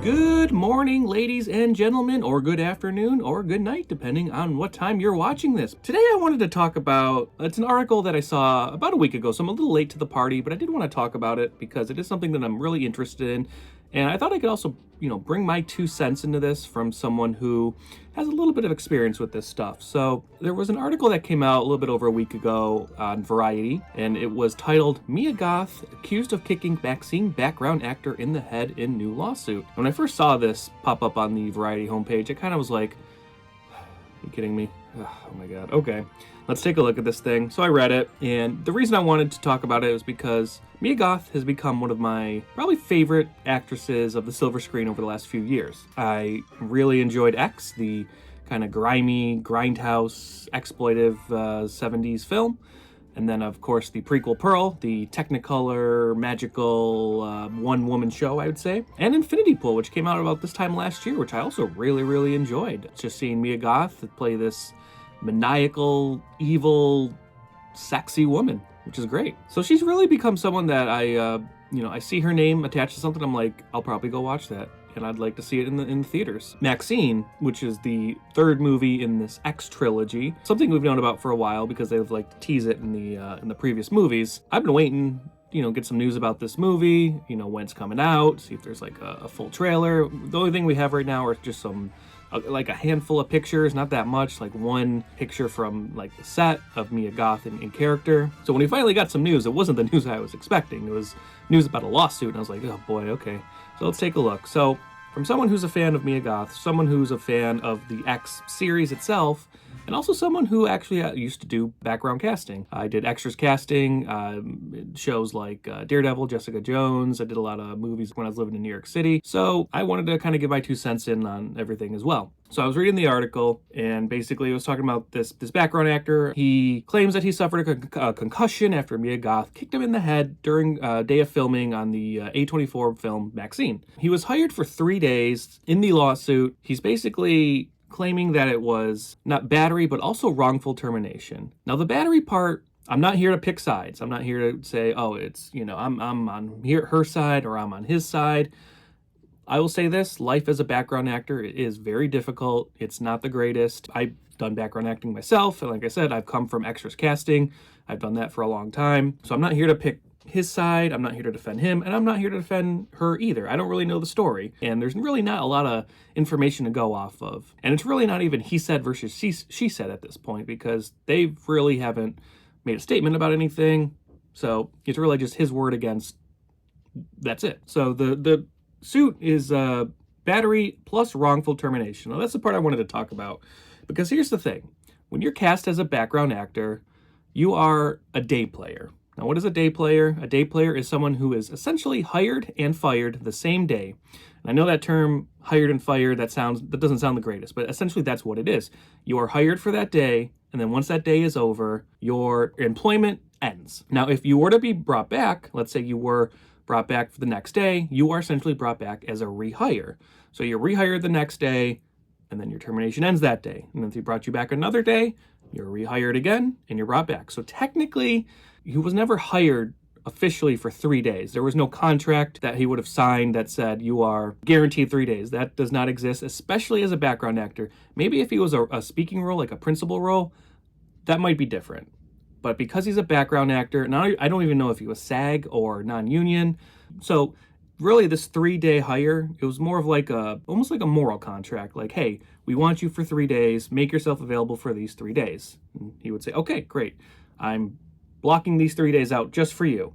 Good morning, ladies and gentlemen, or good afternoon, or good night, depending on what time you're watching this. Today I wanted to talk about, it's an article that I saw about a week ago, so I'm a little late to the party, but I did want to talk about it because it is something that I'm really interested in. And I thought I could also, bring my 2 cents into this from someone who has a little bit of experience with this stuff. So there was an article that came out a little bit over a week ago on Variety, and it was titled, "Mia Goth Accused of Kicking MaXXXine Background Actor in the Head in New Lawsuit." When I first saw this pop up on the Variety homepage, I kind of was like, are you kidding me? Oh my god. Okay, let's take a look at this thing. So I read it, and the reason I wanted to talk about it was because Mia Goth has become one of my probably favorite actresses of the silver screen over the last few years. I really enjoyed X, the kind of grimy, grindhouse, exploitive 70s film. And then, of course, the prequel Pearl, the Technicolor, magical one-woman show, I would say. And Infinity Pool, which came out about this time last year, which I also really, really enjoyed. Just seeing Mia Goth play this maniacal, evil, sexy woman, which is great. So she's really become someone that I see her name attached to something, I'm like, I'll probably go watch that. And I'd like to see it in the theaters. MaXXXine, which is the third movie in this X trilogy, something we've known about for a while because they've liked to tease it in the previous movies. I've been waiting, get some news about this movie, when it's coming out, see if there's like a full trailer. The only thing we have right now are just some like a handful of pictures, not that much, like one picture from like the set of Mia Goth in character. So when we finally got some news, it wasn't the news I was expecting. It was news about a lawsuit, and I was like, oh boy, okay. So let's take a look. So from someone who's a fan of Mia Goth, someone who's a fan of the X series itself, and also someone who actually used to do background casting. I did extras casting, shows like Daredevil, Jessica Jones. I did a lot of movies when I was living in New York City. So I wanted to kind of give my 2 cents in on everything as well. So I was reading the article, and basically it was talking about this background actor. He claims that he suffered a concussion after Mia Goth kicked him in the head during a day of filming on the A24 film MaXXXine. He was hired for 3 days. In the lawsuit, he's basically claiming that it was not battery, but also wrongful termination. Now, the battery part, I'm not here to pick sides. I'm not here to say, oh, it's, I'm on her side or I'm on his side. I will say this, life as a background actor is very difficult. It's not the greatest. I've done background acting myself, and like I said, I've come from extras casting. I've done that for a long time. So I'm not here to pick his side, I'm not here to defend him, and I'm not here to defend her either. I don't really know the story, and there's really not a lot of information to go off of. And it's really not even he said versus she said at this point, because they really haven't made a statement about anything. So it's really just his word against, that's it. So the suit is battery plus wrongful termination. Now that's the part I wanted to talk about, because here's the thing. When you're cast as a background actor, you are a day player. Now, what is a day player? A day player is someone who is essentially hired and fired the same day. And I know that term, hired and fired, that doesn't sound the greatest, but essentially that's what it is. You are hired for that day, and then once that day is over, your employment ends. Now, if you were to be brought back, let's say you were brought back for the next day, you are essentially brought back as a rehire. So you're rehired the next day, and then your termination ends that day. And then if he brought you back another day, you're rehired again, and you're brought back. So technically, he was never hired officially for 3 days. There was no contract that he would have signed that said you are guaranteed 3 days. That does not exist, especially as a background actor. Maybe if he was a speaking role, like a principal role, that might be different. But because he's a background actor, and I don't even know if he was SAG or non-union. So really this 3-day hire, it was more of like almost like a moral contract. Like, hey, we want you for 3 days. Make yourself available for these 3 days. And he would say, okay, great. I'm blocking these 3 days out just for you.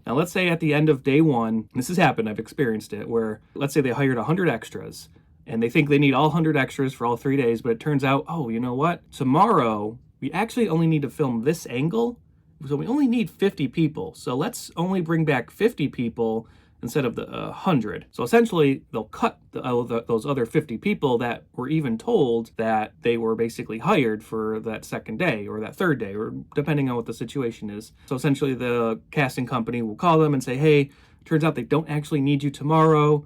Now, let's say at the end of day one, this has happened, I've experienced it, where let's say they hired 100 extras and they think they need all 100 extras for all 3 days, but it turns out, oh, you know what? Tomorrow, we actually only need to film this angle, so we only need 50 people. So let's only bring back 50 people instead of the 100. So essentially, they'll cut those other 50 people that were even told that they were basically hired for that second day or that third day, or depending on what the situation is. So essentially, the casting company will call them and say, hey, turns out they don't actually need you tomorrow.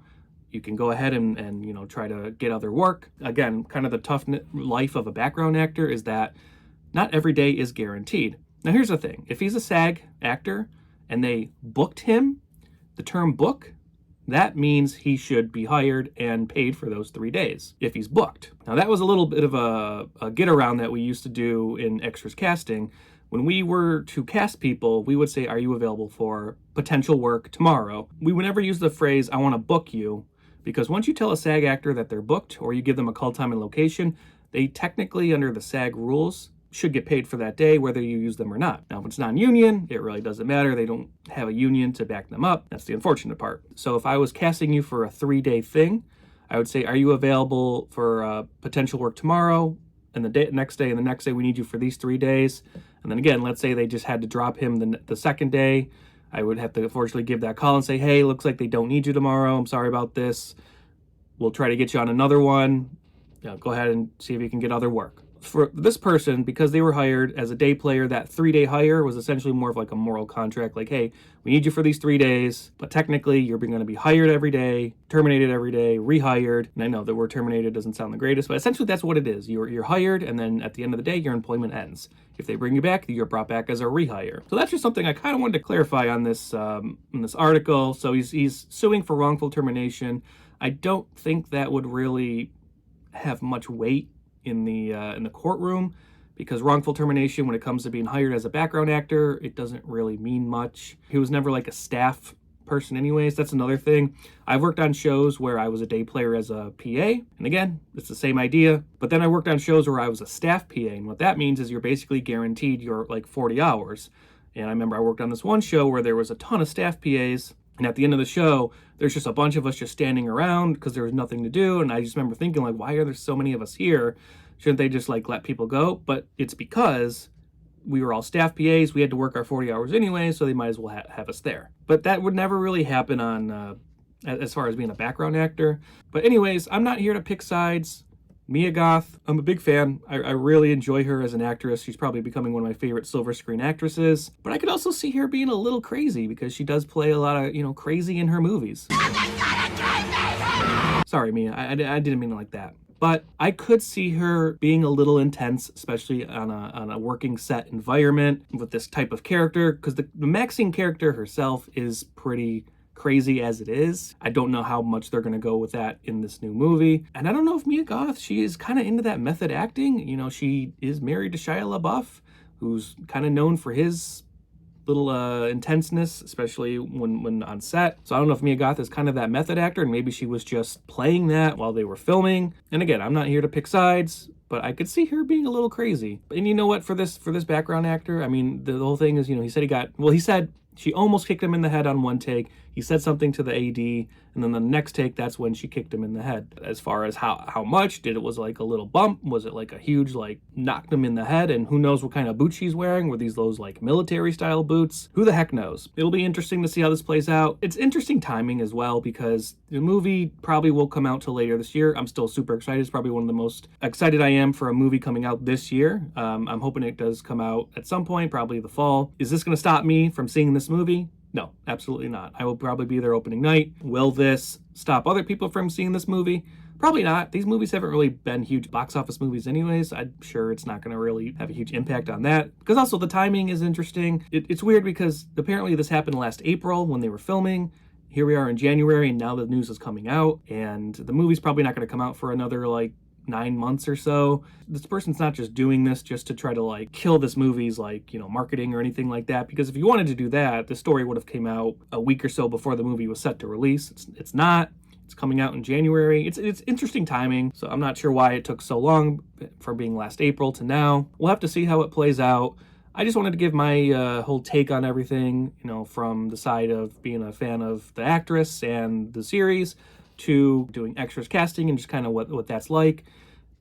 You can go ahead and try to get other work. Again, kind of the tough life of a background actor is that not every day is guaranteed. Now, here's the thing. If he's a SAG actor and they booked him, the term book that means he should be hired and paid for those 3 days if he's booked. Now, that was a little bit of a get around that we used to do in extras casting. When we were to cast people, we would say, are you available for potential work tomorrow? We would never use the phrase, I want to book you, because once you tell a SAG actor that they're booked or you give them a call time and location, they technically, under the SAG rules, should get paid for that day, whether you use them or not. Now, if it's non-union, it really doesn't matter. They don't have a union to back them up. That's the unfortunate part. So if I was casting you for a 3-day thing, I would say, are you available for potential work tomorrow? And the next day and the next day, we need you for these 3 days. And then again, let's say they just had to drop him the second day. I would have to unfortunately give that call and say, hey, looks like they don't need you tomorrow. I'm sorry about this. We'll try to get you on another one. Go ahead and see if you can get other work. For this person, because they were hired as a day player, that 3-day hire was essentially more of like a moral contract. Like, hey, we need you for these 3 days, but technically you're going to be hired every day, terminated every day, rehired. And I know the word terminated doesn't sound the greatest, but essentially that's what it is. You're hired, and then at the end of the day, your employment ends. If they bring you back, you're brought back as a rehire. So that's just something I kind of wanted to clarify on this in this article. So he's suing for wrongful termination. I don't think that would really have much weight in the courtroom, because wrongful termination, when it comes to being hired as a background actor, it doesn't really mean much. He was never like a staff person anyways. That's another thing. I've worked on shows where I was a day player as a PA, and again, it's the same idea. But then I worked on shows where I was a staff PA, and what that means is you're basically guaranteed your like 40 hours. And I remember I worked on this one show where there was a ton of staff PAs, and at the end of the show, there's just a bunch of us just standing around because there was nothing to do. And I just remember thinking, like, why are there so many of us here? Shouldn't they just like let people go? But it's because we were all staff PAs. We had to work our 40 hours anyway, so they might as well have us there. But that would never really happen on as far as being a background actor. But anyways, I'm not here to pick sides. Mia Goth, I'm a big fan. I really enjoy her as an actress. She's probably becoming one of my favorite silver screen actresses. But I could also see her being a little crazy, because she does play a lot of, crazy in her movies. Sorry, Mia, I didn't mean it like that. But I could see her being a little intense, especially on a working set environment with this type of character, because the MaXXXine character herself is pretty crazy as it is. I don't know how much they're going to go with that in this new movie. And I don't know if Mia Goth, she is kind of into that method acting. She is married to Shia LaBeouf, who's kind of known for his little intenseness, especially when on set. So I don't know if Mia Goth is kind of that method actor, and maybe she was just playing that while they were filming. And again, I'm not here to pick sides, but I could see her being a little crazy. And you know what, for this background actor, I mean, the whole thing is, he said she almost kicked him in the head on one take. He said something to the AD, and then the next take, that's when she kicked him in the head. As far as how much, was like a little bump? Was it like a huge, knocked him in the head? And who knows what kind of boots she's wearing? Were these those military style boots? Who the heck knows? It'll be interesting to see how this plays out. It's interesting timing as well, because the movie probably will come out till later this year. I'm still super excited. It's probably one of the most excited I am for a movie coming out this year. I'm hoping it does come out at some point, probably the fall. Is this going to stop me from seeing this movie? No, absolutely not. I will probably be there opening night. Will this stop other people from seeing this movie? Probably not. These movies haven't really been huge box office movies anyways. I'm sure it's not going to really have a huge impact on that. Because also the timing is interesting. It's weird because apparently this happened last April when they were filming. Here we are in January, and now the news is coming out, and the movie's probably not going to come out for another 9 months or so. This person's not just doing this just to try to kill this movie's marketing or anything like that, because if you wanted to do that, the story would have came out a week or so before the movie was set to release. It's not. It's coming out in January. It's interesting timing, so I'm not sure why it took so long from being last April to now. We'll have to see how it plays out. I just wanted to give my whole take on everything, from the side of being a fan of the actress and the series to doing extras casting and just kind of what that's like.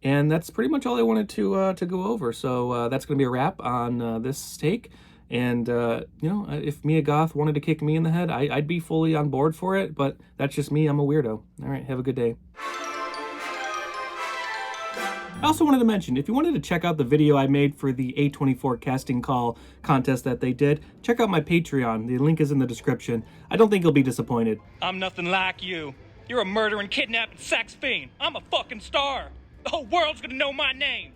And that's pretty much all I wanted to go over. So that's going to be a wrap on this take. And, if Mia Goth wanted to kick me in the head, I'd be fully on board for it. But that's just me. I'm a weirdo. All right, have a good day. I also wanted to mention, if you wanted to check out the video I made for the A24 casting call contest that they did, check out my Patreon. The link is in the description. I don't think you'll be disappointed. I'm nothing like you. You're a murdering, kidnapping sex fiend. I'm a fucking star. The whole world's gonna know my name.